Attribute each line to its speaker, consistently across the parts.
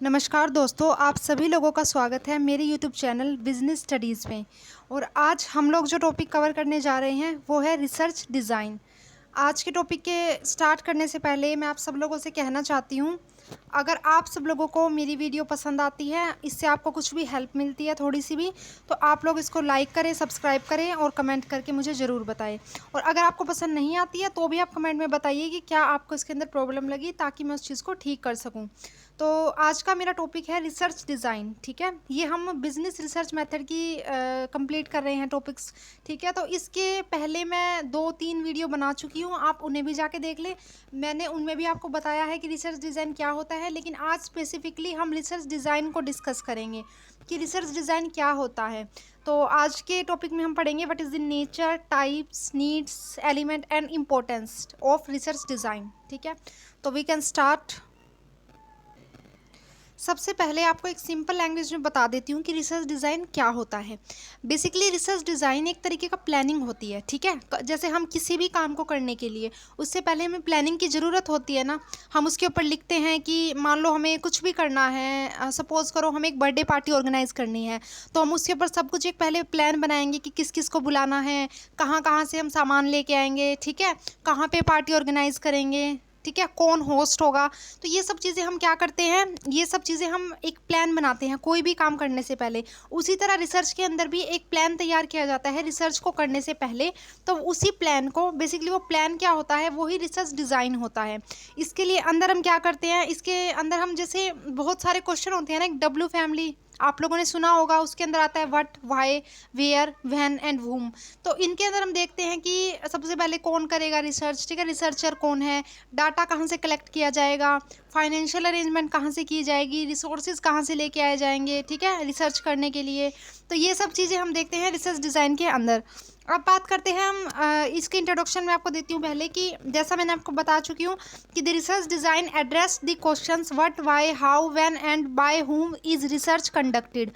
Speaker 1: नमस्कार दोस्तों, आप सभी लोगों का स्वागत है मेरे यूट्यूब चैनल बिजनेस स्टडीज़ में। और आज हम लोग जो टॉपिक कवर करने जा रहे हैं वो है रिसर्च डिज़ाइन। आज के टॉपिक के स्टार्ट करने से पहले मैं आप सब लोगों से कहना चाहती हूँ, अगर आप सब लोगों को मेरी वीडियो पसंद आती है, इससे आपको कुछ भी हेल्प मिलती है थोड़ी सी भी, तो आप लोग इसको लाइक करें, सब्सक्राइब करें और कमेंट करके मुझे ज़रूर बताएं। और अगर आपको पसंद नहीं आती है तो भी आप कमेंट में बताइए कि क्या आपको इसके अंदर प्रॉब्लम लगी, ताकि मैं उस चीज़ को ठीक कर सकूँ। तो आज का मेरा टॉपिक है रिसर्च डिज़ाइन। ठीक है, ये हम बिजनेस रिसर्च मेथड की कंप्लीट कर रहे हैं टॉपिक्स। ठीक है, तो इसके पहले मैं 2-3 वीडियो बना चुकी हूँ, आप उन्हें भी जाके देख लें। मैंने उनमें भी आपको बताया है कि रिसर्च डिज़ाइन क्या होता है, लेकिन आज स्पेसिफिकली हम रिसर्च डिज़ाइन को डिस्कस करेंगे कि रिसर्च डिज़ाइन क्या होता है। तो आज के टॉपिक में हम पढ़ेंगे what is the nature, types, needs, element and importance of research design. ठीक है, तो वी कैन स्टार्ट। सबसे पहले आपको एक सिंपल लैंग्वेज में बता देती हूँ कि रिसर्च डिज़ाइन क्या होता है। बेसिकली रिसर्च डिज़ाइन एक तरीके का प्लानिंग होती है। ठीक है, जैसे हम किसी भी काम को करने के लिए उससे पहले हमें प्लानिंग की ज़रूरत होती है ना। हम उसके ऊपर लिखते हैं कि मान लो हमें कुछ भी करना है, सपोज़ करो हमें एक बर्थडे पार्टी ऑर्गेनाइज़ करनी है, तो हम उसके ऊपर सब कुछ एक पहले प्लान बनाएंगे कि किस किस को बुलाना है, कहाँ कहाँ से हम सामान लेके आएंगे, ठीक है, कहाँ पे पार्टी ऑर्गेनाइज़ करेंगे, ठीक है, कौन होस्ट होगा। तो ये सब चीज़ें हम क्या करते हैं, ये सब चीज़ें हम एक प्लान बनाते हैं कोई भी काम करने से पहले। उसी तरह रिसर्च के अंदर भी एक प्लान तैयार किया जाता है रिसर्च को करने से पहले। तो उसी प्लान को बेसिकली, वो प्लान क्या होता है, वही रिसर्च डिज़ाइन होता है। इसके लिए अंदर हम क्या करते हैं, इसके अंदर हम जैसे बहुत सारे क्वेश्चन होते हैं ना, एक डब्ल्यू फैमिली आप लोगों ने सुना होगा, उसके अंदर आता है what, why, where, when and whom. तो इनके अंदर हम देखते हैं कि सबसे पहले कौन करेगा रिसर्च, ठीक है, रिसर्चर कौन है, डाटा कहाँ से कलेक्ट किया जाएगा, फाइनेंशियल अरेंजमेंट कहाँ से की जाएगी, रिसोर्सेज कहाँ से लेके आए जाएंगे, ठीक है, रिसर्च करने के लिए। तो ये सब चीज़ें हम देखते हैं रिसर्च डिज़ाइन के अंदर। अब बात करते हैं हम इसके इंट्रोडक्शन में आपको देती हूँ पहले कि जैसा मैंने आपको बता चुकी हूँ कि the research design address the questions what, why, how, when and by whom is research conducted.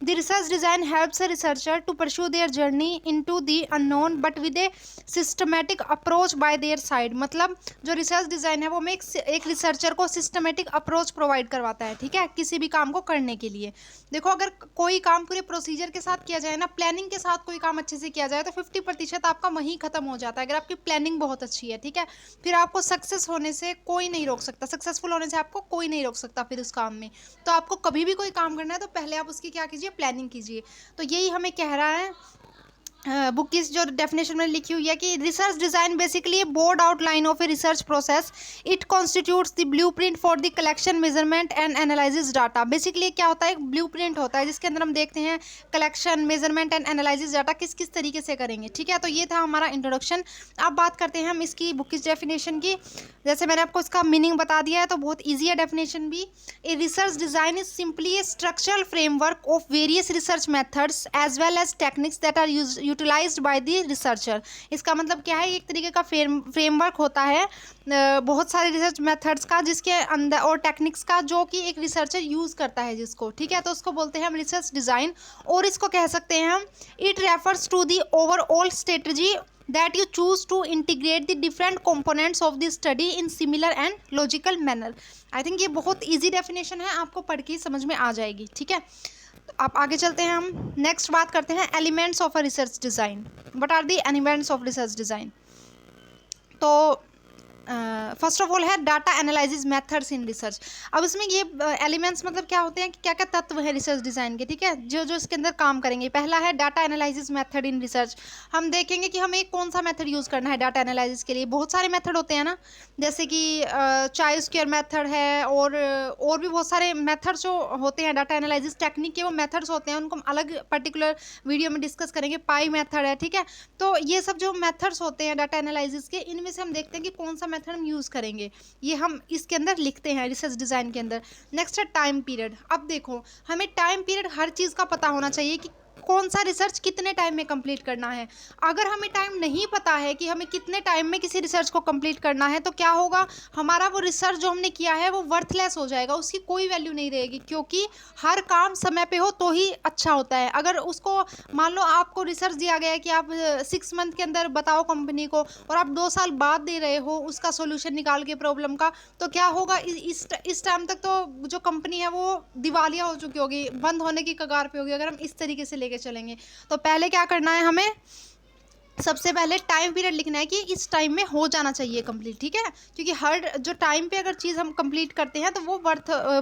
Speaker 1: The research design helps a researcher to pursue their journey into the unknown but with a systematic approach by their side. मतलब जो research design है वो हमें एक researcher को systematic approach provide करवाता है, ठीक है, किसी भी काम को करने के लिए। देखो, अगर कोई काम पूरे प्रोसीजर के साथ किया जाए ना, प्लानिंग के साथ कोई काम अच्छे से किया जाए, तो 50% आपका वहीं खत्म हो जाता है अगर आपकी प्लानिंग बहुत अच्छी है। ठीक है, फिर आपको सक्सेस होने से कोई नहीं रोक सकता, सक्सेसफुल होने से आपको कोई नहीं रोक सकता फिर उस काम में। तो आपको कभी भी कोई काम करना है तो पहले आप उसकी क्या कीजिए, प्लानिंग कीजिए। तो यही हमें कह रहा है बुक की जो डेफिनेशन में लिखी हुई है कि research design basically board outline of a research process. It constitutes the blueprint for the collection, measurement and analysis data. Basically क्या होता है, एक ब्लूप्रिंट होता है जिसके अंदर हम देखते हैं collection, measurement and analysis data किस किस तरीके से करेंगे। ठीक है, तो ये था हमारा इंट्रोडक्शन। अब बात करते हैं हम इसकी बुक की डेफिनेशन की। जैसे मैंने आपको इसका मीनिंग बता दिया है, तो बहुत ईजी है डेफिनेशन भी। A research design is simply a structural framework of various research methods as well as techniques that are utilized by the researcher. इसका मतलब क्या है, एक तरीके का फ्रेमवर्क होता है बहुत सारे रिसर्च मेथड्स का, जिसके अंदर और टेक्निक्स का, जो कि एक रिसर्चर यूज़ करता है जिसको। ठीक है, तो उसको बोलते हैं हम रिसर्च डिज़ाइन। और इसको कह सकते हैं हम, it refers to the overall strategy that you choose to integrate the different components of the study in similar and logical manner। I think ये बहुत easy definition है, आपको पढ़ के समझ में आ जाएगी। ठीक है, तो आप आगे चलते हैं, हम नेक्स्ट बात करते हैं elements of a research design. What are the elements of research design. तो फर्स्ट ऑफ ऑल है data analysis methods in research. अब इसमें ये एलिमेंट्स मतलब क्या होते हैं कि क्या क्या तत्व है रिसर्च डिज़ाइन के, ठीक है, जो जो इसके अंदर काम करेंगे। पहला है data analysis method in research. हम देखेंगे कि हमें कौन सा मेथड यूज़ करना है डाटा एनालिसिस के लिए। बहुत सारे मेथड होते हैं ना, जैसे कि चाय स्क्वायर मेथड है, और भी बहुत सारे मेथड्स जो होते हैं डाटा एनालिसिस टेक्निक के, वो मेथड्स होते हैं, उनको हम अलग पर्टिकुलर वीडियो में डिस्कस करेंगे। पाई मेथड है, ठीक है। तो ये सब जो मेथड्स होते हैं डाटा एनालिसिस के, इनमें से हम देखते हैं कि कौन सा मेथड हम यूज़ करेंगे, ये हम इसके अंदर लिखते हैं रिसर्च डिज़ाइन के अंदर। नेक्स्ट है टाइम पीरियड। अब देखो, हमें टाइम पीरियड हर चीज़ का पता होना चाहिए कि कौन सा रिसर्च कितने टाइम में कंप्लीट करना है। अगर हमें टाइम नहीं पता है कि हमें कितने टाइम में किसी रिसर्च को कंप्लीट करना है, तो क्या होगा, हमारा वो रिसर्च जो हमने किया है वो वर्थलेस हो जाएगा, उसकी कोई वैल्यू नहीं रहेगी। क्योंकि हर काम समय पे हो तो ही अच्छा होता है। अगर उसको मान लो आपको रिसर्च दिया गया है कि आप 6 मंथ के अंदर बताओ कंपनी को, और आप 2 साल बाद दे रहे हो उसका सोल्यूशन निकाल के प्रॉब्लम का, तो क्या होगा, इस टाइम तक तो जो कंपनी है वो दिवालिया हो चुकी होगी, बंद होने की कगार पे होगी, अगर हम इस तरीके से लेके चलेंगे। तो पहले क्या करना है, हमें सबसे पहले टाइम पीरियड लिखना है कि इस टाइम में हो जाना चाहिए कंप्लीट, ठीक है। क्योंकि हर जो टाइम पे अगर चीज़ हम कंप्लीट करते हैं तो वो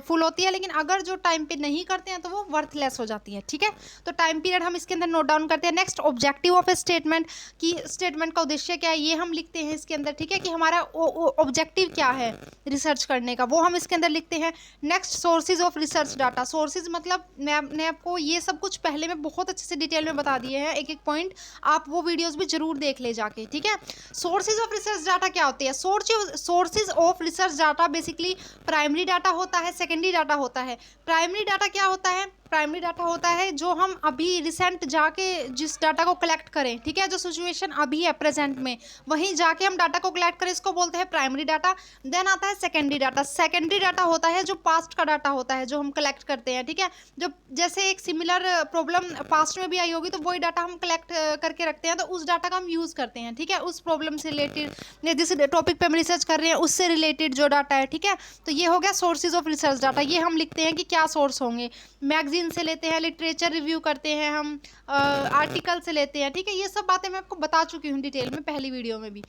Speaker 1: फुल होती है, लेकिन अगर जो टाइम पे नहीं करते हैं तो वो वर्थलेस हो जाती है, ठीक है। तो टाइम पीरियड हम इसके अंदर नोट डाउन करते हैं। Next, objective of A statement, कि स्टेटमेंट का उद्देश्य क्या है ये हम लिखते हैं इसके अंदर, ठीक है, कि हमारा ऑब्जेक्टिव क्या है रिसर्च करने का, वो हम इसके अंदर लिखते हैं। Next, sources of research data. Sources मतलब मैंने आपको ये सब कुछ पहले में बहुत अच्छे से डिटेल में बता दिए हैं, एक एक पॉइंट आप वो वीडियोस भी जरूर देख ले जाके, ठीक है। सोर्सेज ऑफ रिसर्च डाटा क्या होती है, sources of research data basically primary data होता है, सेकेंडरी डाटा होता है। प्राइमरी डाटा क्या होता है, प्राइमरी डाटा होता है जो हम अभी रिसेंट जाके जिस डाटा को कलेक्ट करें, ठीक है, जो सिचुएशन अभी है प्रेजेंट में वहीं जाके हम डाटा को कलेक्ट करें, इसको बोलते हैं प्राइमरी डाटा। देन आता है सेकेंडरी डाटा। सेकेंडरी डाटा होता है जो पास्ट का डाटा होता है जो हम कलेक्ट करते हैं, ठीक है। जो जैसे एक सिमिलर प्रॉब्लम पास्ट में भी आई होगी तो वही डाटा हम कलेक्ट करके रखते हैं, तो उस डाटा का हम यूज़ करते हैं, ठीक है, उस प्रॉब्लम से रिलेटेड या जिस टॉपिक पे हम रिसर्च कर रहे हैं उससे रिलेटेड जो डाटा है, ठीक है। तो ये हो गया सोर्सेज ऑफ रिसर्च डाटा। ये हम लिखते हैं कि क्या सोर्स होंगे, मैगजीन से लेते हैं, लिटरेचर रिव्यू करते हैं हम, आर्टिकल से लेते हैं, ठीक है। ये सब बातें मैं आपको बता चुकी हूँ डिटेल में पहली वीडियो में भी।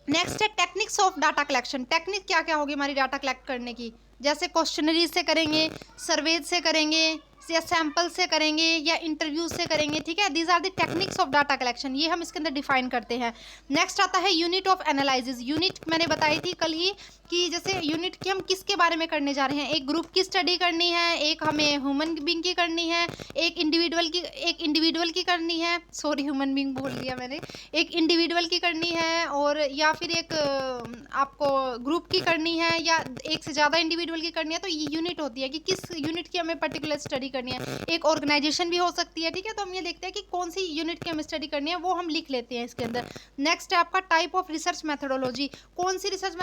Speaker 1: नेक्स्ट है techniques of data collection. Technique क्या क्या होगी हमारी डाटा कलेक्ट करने की, जैसे क्वेश्चनरी से करेंगे, सर्वेज से करेंगे, या सैंपल से करेंगे, या इंटरव्यू से करेंगे, ठीक है। These are the techniques of data collection, ये हम इसके अंदर डिफाइन करते हैं। नेक्स्ट आता है यूनिट ऑफ एनालिसिस। यूनिट मैंने बताई थी कल ही कि जैसे यूनिट की हम किसके बारे में करने जा रहे हैं, एक ग्रुप की स्टडी करनी है, एक हमें ह्यूमन बींग की करनी है, एक इंडिविजुअल की करनी है, सॉरी ह्यूमन बींग बोल दिया मैंने, एक इंडिविजुअल की करनी है, और या फिर एक आपको ग्रुप की करनी है, या एक से ज़्यादा इंडिविजुअल की करनी है। तो ये यूनिट होती है कि किस यूनिट की हमें पर्टिकुलर स्टडी करनी है। एक ऑर्गेनाइजेशन भी हो सकती है, ठीक है। तो हम ये देखते हैं कि कौन सी यूनिट की हमें स्टडी करनी है, वो हम लिख लेते हैं इसके अंदर। नेक्स्ट है आपका टाइप ऑफ रिसर्च मेथोडोलॉजी। कौन सी रिसर्च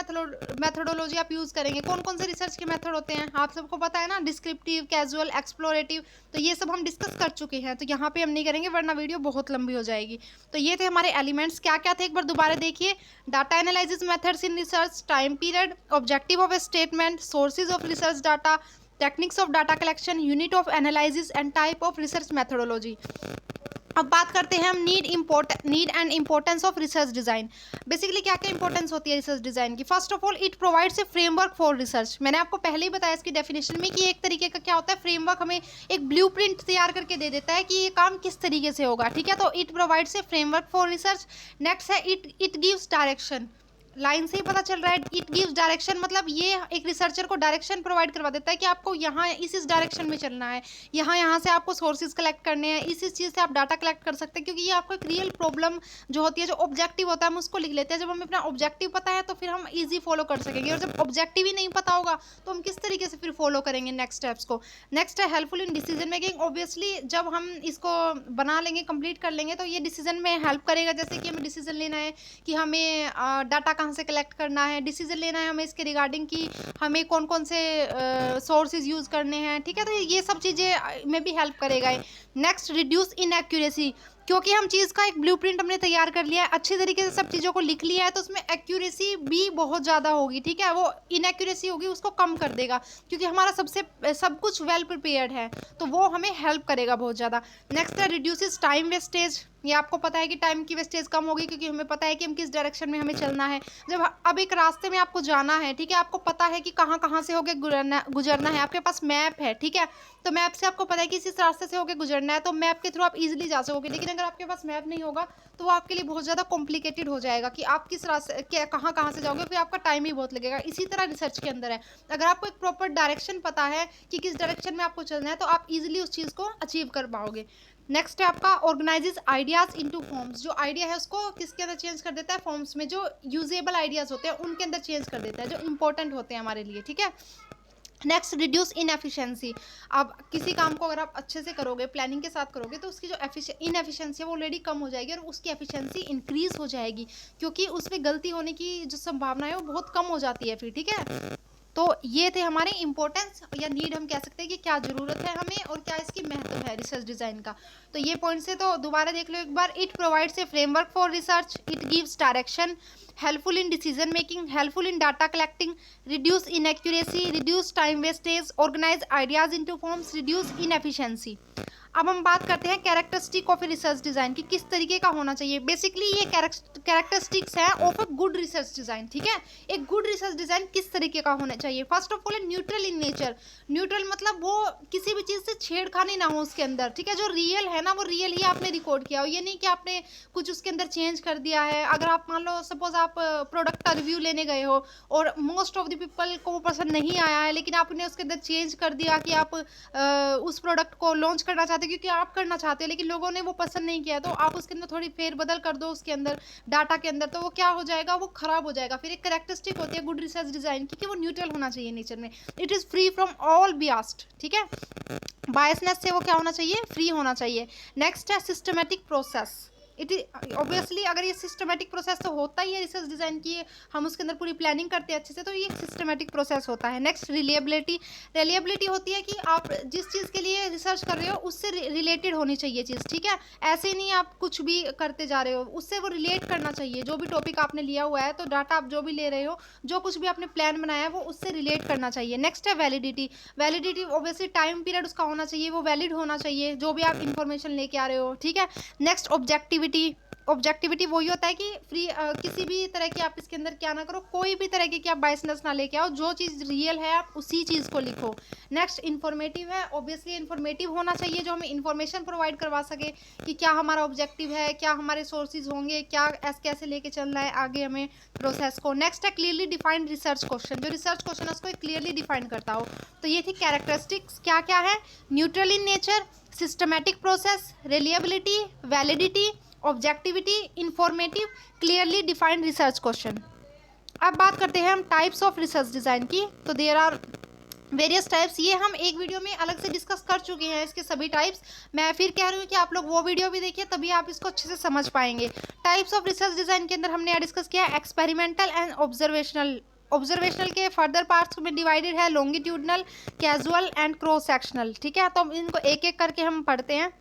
Speaker 1: मेथोडोलॉजी आप यूज़ करेंगे, कौन कौन से रिसर्च के मेथड होते हैं आप सबको पता है ना, डिस्क्रिप्टिव, कैजुअल, एक्सप्लोरेटिव। तो ये सब हम डिस्कस कर चुके हैं, तो यहाँ पे हम नहीं करेंगे वरना वीडियो बहुत लंबी हो जाएगी। तो ये थे हमारे एलिमेंट्स, क्या क्या थे एक बार दोबारा देखिए। Data analysis methods in research, time period, objective of A statement, sources of research data, techniques of data collection, unit of analysis and type of research methodology. अब बात करते हैं हम need and importance of research design. Basically क्या क्या importance होती है research design की। First of all, it provides a framework for research. मैंने आपको पहले ही बताया इसकी डेफिनेशन में कि एक तरीके का क्या होता है, फ्रेमवर्क हमें एक ब्लूप्रिंट तैयार करके दे देता है कि ये काम किस तरीके से होगा, ठीक है। तो it provides a framework for research. Next है इट गिव्स डायरेक्शन। लाइन से ही पता चल रहा है, इट गिव्स डायरेक्शन मतलब ये एक रिसर्चर को डायरेक्शन प्रोवाइड करवा देता है कि आपको यहाँ इस डायरेक्शन में चलना है, यहाँ से आपको सोर्सेज कलेक्ट करने हैं, इस चीज़ से आप डाटा कलेक्ट कर सकते हैं। क्योंकि ये आपको एक रियल प्रॉब्लम जो होती है, जो ऑब्जेक्टिव होता है, हम उसको लिख लेते हैं। जब हमें अपना ऑब्जेक्टिव पता है तो फिर हम ईजी फॉलो कर सकेंगे, और जब ऑब्जेक्टिव ही नहीं पता होगा तो हम किस तरीके से फिर फॉलो करेंगे नेक्स्ट स्टेप्स को। नेक्स्ट है helpful in decision making. Obviously जब हम इसको बना लेंगे, कंप्लीट कर लेंगे, तो ये डिसीजन में हेल्प करेगा। जैसे कि हमें डिसीजन लेना है कि हमें डाटा कहाँ से कलेक्ट करना है, डिसीजन लेना है हमें इसके रिगार्डिंग कि हमें कौन कौन से सोर्सेज यूज़ करने हैं, ठीक है। तो ये सब चीज़ें में भी हेल्प करेगा। Next, reduce inaccuracy. क्योंकि हम चीज़ का एक ब्लूप्रिंट हमने तैयार कर लिया है, अच्छी तरीके से सब चीज़ों को लिख लिया है, तो उसमें एक्यूरेसी भी बहुत ज़्यादा होगी, ठीक है। वो इनएक्यूरेसी होगी उसको कम कर देगा, क्योंकि हमारा सब कुछ वेल प्रिपेयर्ड है, तो वो हमें हेल्प करेगा बहुत ज़्यादा। नेक्स्ट है रिड्यूसेस टाइम वेस्टेज। ये आपको पता है कि टाइम की वेस्टेज कम होगी, क्योंकि हमें पता है कि हम किस डायरेक्शन में हमें चलना है। जब अब एक रास्ते में आपको जाना है, ठीक है, आपको पता है कि कहाँ कहाँ से होके गुजरना है, आपके पास मैप है, ठीक है। तो मैप से आपको पता है कि इस रास्ते से होके गुजरना है, तो मैप के थ्रू आप इजीली जा सकोगे। लेकिन अगर आपके पास मैप नहीं होगा तो वो आपके लिए बहुत ज़्यादा कॉम्प्लिकेटेड हो जाएगा कि आप किस रास्ते कहाँ से जाओगे, फिर आपका टाइम ही बहुत लगेगा। इसी तरह रिसर्च के अंदर है, अगर आपको एक प्रॉपर डायरेक्शन पता है कि किस डायरेक्शन में आपको चलना है, तो आप इजीली उस चीज़ को अचीव कर पाओगे। नेक्स्ट है आपका ऑर्गेनाइजेस आइडियाज इनटू फॉर्म्स। जो आइडिया है उसको किसके अंदर चेंज कर देता है, फॉर्म्स में। जो यूजेबल आइडियाज होते हैं उनके अंदर चेंज कर देता है, जो इंपॉर्टेंट होते हैं हमारे लिए, ठीक है। Next, reduce inefficiency. अब किसी काम को अगर आप अच्छे से करोगे, प्लानिंग के साथ करोगे, तो उसकी जो इनएफिशिएंसी है वो ऑलरेडी कम हो जाएगी और उसकी एफिशिएंसी इंक्रीज हो जाएगी, क्योंकि उसमें गलती होने की जो संभावना है वो बहुत कम हो जाती है फिर, ठीक है। तो ये थे हमारे इंपॉर्टेंस या नीड, हम कह सकते हैं कि क्या ज़रूरत है हमें और क्या इसकी महत्व है रिसर्च डिज़ाइन का। तो ये पॉइंट्स है, तो दोबारा देख लो एक बार। It provides a framework for research, it gives direction, helpful in decision making, helpful in data collecting, reduce inaccuracy, reduce time wastage, organise ideas into forms, reduce inefficiency. अब हम बात करते हैं characteristic of a research design की, किस तरीके का होना चाहिए। बेसिकली ये कैरेक्टरिस्टिक्स है of a good research design, ठीक है। एक गुड रिसर्च डिज़ाइन किस तरीके का होना चाहिए। फर्स्ट ऑफ ऑल है न्यूट्रल इन नेचर। न्यूट्रल मतलब वो किसी भी चीज़ से छेड़खानी ना हो उसके अंदर, ठीक है। जो रियल है ना वो रियल ही आपने रिकॉर्ड किया हो, ये नहीं कि आपने कुछ उसके अंदर चेंज कर दिया है। अगर आप मान लो सपोज आप प्रोडक्ट का रिव्यू लेने गए हो और मोस्ट ऑफ द पीपल को वो पसंद नहीं आया है, लेकिन आपने उसके अंदर चेंज कर दिया कि आप उस प्रोडक्ट को लॉन्च करना चाहते हो क्योंकि आप करना चाहते हो, लेकिन लोगों ने वो पसंद नहीं किया, तो आप उसके अंदर थोड़ी फेरबदल कर दो उसके अंदर डाटा के अंदर, तो वो क्या हो जाएगा, वो खराब हो जाएगा। फिर एक कैरेक्टरिस्टिक होती है गुड रिसर्च डिजाइन की कि वो न्यूट्रल होना चाहिए नेचर में। It is free from all biased, ठीक है। बायसनेस से वो क्या होना चाहिए, फ्री होना चाहिए। नेक्स्ट है systematic process. It is obviously अगर ये सिस्टमेटिक प्रोसेस तो होता ही है रिसर्च डिज़ाइन की, हम उसके अंदर पूरी प्लानिंग करते हैं अच्छे से, तो ये एक सिस्टमेटिक प्रोसेस होता है। नेक्स्ट, रिलिएबिलिटी। रिलिएबिलिटी होती है कि आप जिस चीज़ के लिए रिसर्च कर रहे हो उससे रिलेटेड होनी चाहिए चीज़, ठीक है। ऐसे ही नहीं आप कुछ भी करते जा रहे हो, उससे वो रिलेट करना चाहिए। जो भी टॉपिक आपने लिया हुआ है, तो डाटा आप जो भी ले रहे हो, जो कुछ भी आपने प्लान बनाया है वो उससे रिलेट करना चाहिए। नेक्स्ट है validity. Validity obviously time period उसका होना चाहिए, वो वैलिड होना चाहिए जो भी आप इंफॉर्मेशन लेके आ रहे हो, ठीक है। Next, objectivity. ऑब्जेक्टिविटी वही होता है कि फ्री किसी भी तरह की आप इसके अंदर क्या ना करो, कोई भी तरह की आप बायसनेस ना लेके आओ, जो चीज़ रियल है आप उसी चीज़ को लिखो। नेक्स्ट, इंफॉर्मेटिव है। ऑब्वियसली इंफॉर्मेटिव होना चाहिए, जो हमें इंफॉर्मेशन प्रोवाइड करवा सके कि क्या हमारा ऑब्जेक्टिव है, क्या हमारे सोर्सेज होंगे, क्या कैसे लेके चलना है आगे हमें प्रोसेस को। नेक्स्ट है क्लियरली डिफाइंड रिसर्च क्वेश्चन। जो रिसर्च क्वेश्चन है उसको क्लियरली डिफाइन करता हो। तो ये थी कैरेक्टरिस्टिक्स, क्या क्या है, neutral in nature, systematic process, reliability, validity, objectivity, informative, clearly defined research question. अब बात करते हैं हम टाइप्स ऑफ रिसर्च डिज़ाइन की। तो देयर आर वेरियस टाइप्स, ये हम एक वीडियो में अलग से डिस्कस कर चुके हैं इसके सभी टाइप्स। मैं फिर कह रही हूँ कि आप लोग वो वीडियो भी देखिए, तभी आप इसको अच्छे से समझ पाएंगे। टाइप्स ऑफ रिसर्च डिज़ाइन के अंदर हमने डिस्कस किया है एक्सपेरिमेंटल एंड ऑब्जर्वेशनल। ऑब्जर्वेशनल के फर्दर पार्ट्स में डिवाइडेड है longitudinal, casual and cross sectional, ठीक है। तो इनको एक एक करके हम पढ़ते हैं।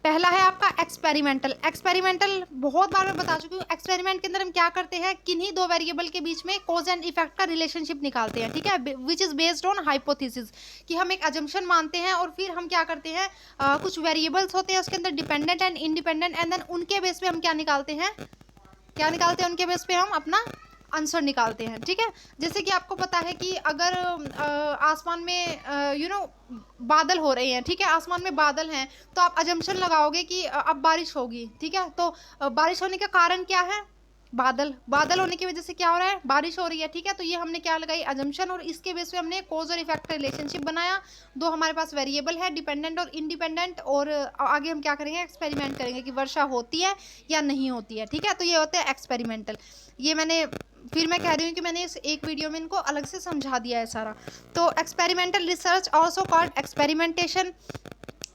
Speaker 1: पहला है आपका एक्सपेरिमेंटल। एक्सपेरिमेंटल बहुत बार मैं बता चुकी हूँ। एक्सपेरिमेंट के अंदर हम क्या करते हैं, किन्हीं दो वेरिएबल के बीच में कॉज एंड इफेक्ट का रिलेशनशिप निकालते हैं, ठीक है, which is based on hypothesis. कि हम एक अजम्पशन मानते हैं और फिर हम क्या करते हैं, कुछ वेरिएबल्स होते हैं उसके अंदर dependent and independent, and then उनके बेस पे हम क्या निकालते हैं, उनके बेस पे हम अपना आंसर निकालते हैं, ठीक है। जैसे कि आपको पता है कि अगर आसमान में बादल हो रहे हैं, ठीक है, आसमान में बादल हैं, तो आप अजम्पशन लगाओगे कि अब बारिश होगी, ठीक है। तो बारिश होने का कारण क्या है, बादल होने की वजह से क्या हो रहा है, बारिश हो रही है, ठीक है। तो ये हमने क्या लगाई, अजम्पशन, और इसके बेस पे हमने कॉज और इफेक्ट का रिलेशनशिप बनाया। दो हमारे पास वेरिएबल है, डिपेंडेंट और इंडिपेंडेंट, और आगे हम क्या करेंगे, एक्सपेरिमेंट करेंगे कि वर्षा होती है या नहीं होती है, ठीक है। तो ये होते हैं एक्सपेरिमेंटल। ये मैं कह रही हूँ कि मैंने इस एक वीडियो में इनको अलग से समझा दिया है सारा। तो experimental research also called experimentation,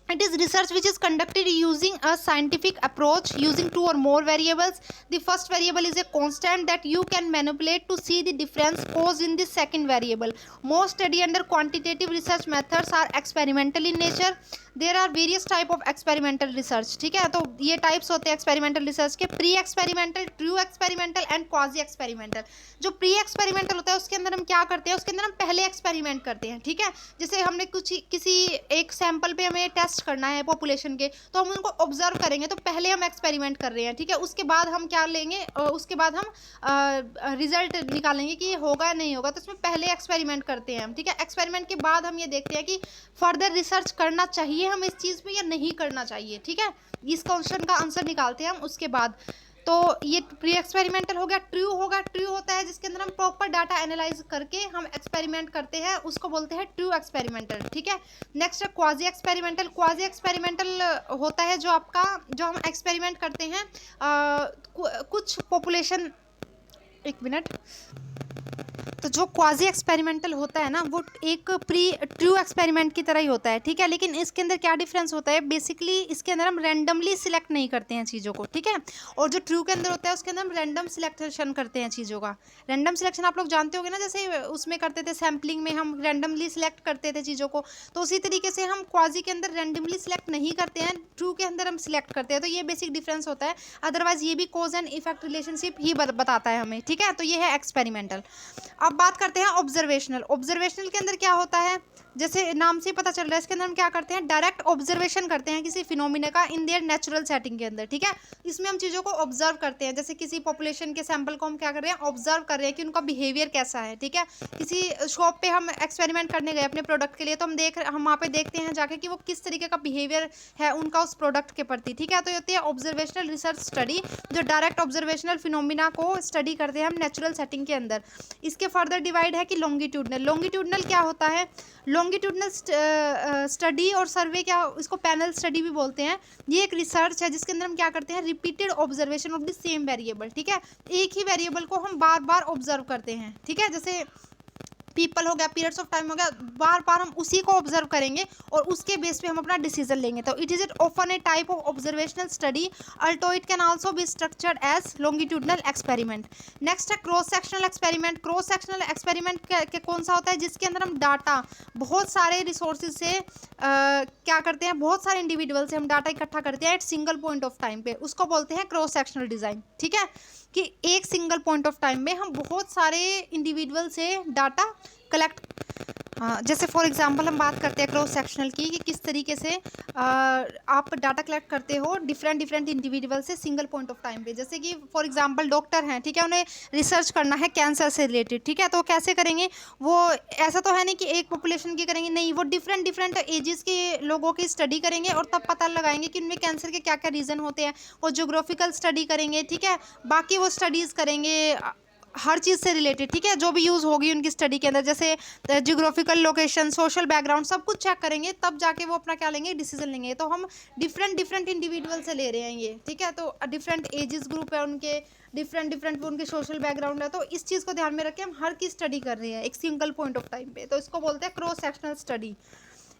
Speaker 1: it is research which is conducted using a scientific approach using two or more variables. The first variable is a constant that you can manipulate to see the difference caused in the second variable. Most study under quantitative research methods are experimental in nature. There are various type of experimental research, ठीक है। तो ये types होते हैं experimental research के, pre experimental, true experimental and quasi experimental. जो pre experimental होता है उसके अंदर हम क्या करते हैं, उसके अंदर हम पहले एक्सपेरिमेंट करते हैं, ठीक है। जैसे हमने किसी एक सैंपल पे हमें टेस्ट करना है पॉपुलेशन के, तो हम उनको ऑब्जर्व करेंगे, तो पहले हम एक्सपेरिमेंट कर रहे हैं, ठीक है। उसके बाद हम क्या लेंगे, उसके बाद हम रिजल्ट निकालेंगे कि ये होगा या नहीं होगा, तो इसमें पहले एक्सपेरिमेंट करते हैं हम, ठीक है। एक्सपेरिमेंट के बाद हम ये देखते हैं कि फर्दर रिसर्च करना चाहिए हम इस चीज़ पे या नहीं करना चाहिए, ठीक है। इस क्वेश्चन का आंसर निकालते हैं हम उसके बाद। तो ये प्री एक्सपेरिमेंटल हो गया। ट्रू होता है जिसके अंदर हम प्रॉपर डाटा एनालाइज करके हम एक्सपेरिमेंट करते हैं, उसको बोलते हैं ट्रू एक्सपेरिमेंटल, ठीक है। नेक्स्ट है क्वाजी एक्सपेरिमेंटल। क्वाजी एक्सपेरिमेंटल होता है जो हम एक्सपेरिमेंट करते हैं कुछ पॉपुलेशन एक मिनट। तो जो क्वाजी एक्सपेरिमेंटल होता है ना, वो एक प्री ट्रू एक्सपेरिमेंट की तरह ही होता है, ठीक है। लेकिन इसके अंदर क्या डिफरेंस होता है, बेसिकली इसके अंदर हम रैंडमली सिलेक्ट नहीं करते हैं चीज़ों को, ठीक है। और जो ट्रू के अंदर होता है उसके अंदर हम रैंडम सिलेक्शन करते हैं चीज़ों का। रैंडम सिलेक्शन आप लोग जानते होंगे ना, जैसे उसमें करते थे सैम्पलिंग में, हम रैंडमली सिलेक्ट करते थे चीज़ों को। तो उसी तरीके से हम क्वाजी के अंदर रैंडमली सिलेक्ट नहीं करते हैं, ट्रू के अंदर हम सिलेक्ट करते हैं। तो ये बेसिक डिफरेंस होता है। अदरवाइज ये भी कॉज एंड इफेक्ट रिलेशनशिप ही बताता है हमें, ठीक है। तो ये है एक्सपेरिमेंटल। अब बात करते हैं ऑब्जर्वेशनल। ऑब्जर्वेशनल के अंदर क्या होता है, जैसे नाम से पता चल रहा है, इसके अंदर हम क्या करते हैं, डायरेक्ट ऑब्जर्वेशन करते हैं किसी फिनोमिना का इन देयर नेचुरल सेटिंग के अंदर, ठीक है। इसमें हम चीज़ों को ऑब्जर्व करते हैं, जैसे किसी पॉपुलेशन के सैंपल को हम क्या कर रहे हैं, ऑब्जर्व कर रहे हैं कि उनका बिहेवियर कैसा है, ठीक है। किसी शॉप पे हम एक्सपेरिमेंट करने गए अपने प्रोडक्ट के लिए, तो हम वहाँ पे देखते हैं जाके कि वो किस तरीके का बिहेवियर है उनका उस प्रोडक्ट के प्रति, ठीक है। तो ये होती है ऑब्जर्वेशनल रिसर्च स्टडी, जो डायरेक्ट ऑब्जर्वेशनल फिनोमिना को स्टडी करते हैं हम नेचुरल सेटिंग के अंदर। इसके फर्दर डिवाइड है कि लॉन्गिट्यूडनल। लॉन्गिट्यूडनल क्या होता है, लॉन्गिट्यूडनल स्टडी और सर्वे, क्या इसको पैनल स्टडी भी बोलते हैं। ये एक रिसर्च है जिसके अंदर हम क्या करते हैं, repeated observation of the same variable, ठीक है। एक ही वेरिएबल को हम बार बार ऑब्जर्व करते हैं, ठीक है। जैसे पीपल हो गया, पीरियड्स ऑफ टाइम हो गया, बार बार हम उसी को ऑब्जर्व करेंगे और उसके बेस पे हम अपना डिसीजन लेंगे। तो it is it often a type of observational study, although it can also be structured as longitudinal experiment. Next है cross sectional experiment. Cross sectional experiment के कौन सा होता है, जिसके अंदर हम डाटा बहुत सारे रिसोर्सेज से क्या करते हैं, बहुत सारे इंडिविजुअल से हम डाटा इकट्ठा करते हैं at single point of time पे, उसको बोलते हैं क्रॉस सेक्शनल डिजाइन, ठीक है। कि एक सिंगल पॉइंट ऑफ टाइम में हम बहुत सारे इंडिविजुअल से डाटा कलेक्ट, जैसे फॉर एग्जांपल हम बात करते हैं क्रॉस सेक्शनल की, कि किस तरीके से आप डाटा कलेक्ट करते हो डिफरेंट इंडिविजुअल से सिंगल पॉइंट ऑफ टाइम पे। जैसे कि फॉर एग्जांपल डॉक्टर हैं, ठीक है, उन्हें रिसर्च करना है कैंसर से रिलेटेड, ठीक है। तो कैसे करेंगे वो, ऐसा तो है नहीं कि एक पॉपुलेशन की करेंगे, नहीं, वो डिफरेंट एजेस के लोगों की स्टडी करेंगे और तब पता लगाएंगे कि उनमें कैंसर के क्या क्या रीज़न होते हैं। वो जोग्राफिकल स्टडी करेंगे, ठीक है, बाकी वो स्टडीज़ करेंगे हर चीज़ से रिलेटेड, ठीक है, जो भी यूज़ होगी उनकी स्टडी के अंदर, जैसे जियोग्राफिकल लोकेशन, सोशल बैकग्राउंड, सब कुछ चेक करेंगे, तब जाके वो अपना क्या लेंगे, डिसीजन लेंगे। तो हम डिफरेंट इंडिविजुअल से ले रहे हैं ये, ठीक है। तो डिफरेंट एजेस ग्रुप है उनके, डिफरेंट उनके सोशल बैकग्राउंड है। तो इस चीज़ को ध्यान में रख के हम हर की स्टडी कर रहे हैं एक सिंगल पॉइंट ऑफ टाइम पे, तो इसको बोलते हैं cross sectional study.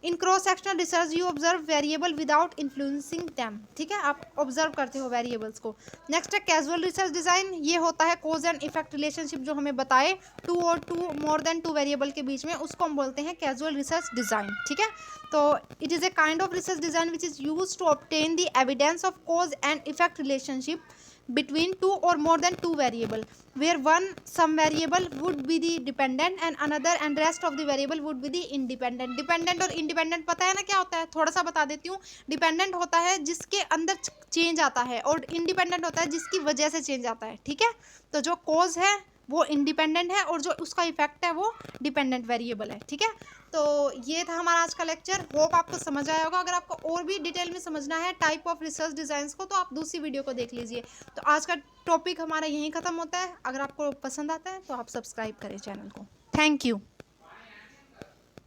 Speaker 1: In cross sectional research you observe variable without influencing them, ठीक है, आप ऑब्जर्व करते हो वेरिएबल्स को। नेक्स्ट है कैजुअल रिसर्च डिज़ाइन। ये होता है कॉज एंड इफेक्ट रिलेशनशिप जो हमें बताए टू और मोर देन टू वेरिएबल के बीच में, उसको हम बोलते हैं कैजुअल रिसर्च डिज़ाइन, ठीक है। तो it is a kind of research design which is use to obtain the evidence of cause and effect relationship between two or more than two variable, where some variable would be the dependent and another and rest of the variable would be the independent। Dependent और independent पता है ना क्या होता है, थोड़ा सा बता देती हूँ। डिपेंडेंट होता है जिसके अंदर चेंज आता है और इंडिपेंडेंट होता है जिसकी वजह से चेंज आता है, ठीक है। तो जो कॉज है वो इंडिपेंडेंट है और जो उसका इफेक्ट है वो डिपेंडेंट वेरिएबल है, ठीक है। तो ये था हमारा आज का लेक्चर, होप आपको समझ आया होगा। अगर आपको और भी डिटेल में समझना है टाइप ऑफ रिसर्च डिज़ाइंस को, तो आप दूसरी वीडियो को देख लीजिए। तो आज का टॉपिक हमारा यहीं ख़त्म होता है। अगर आपको पसंद आता है तो आप सब्सक्राइब करें चैनल को। Thank you.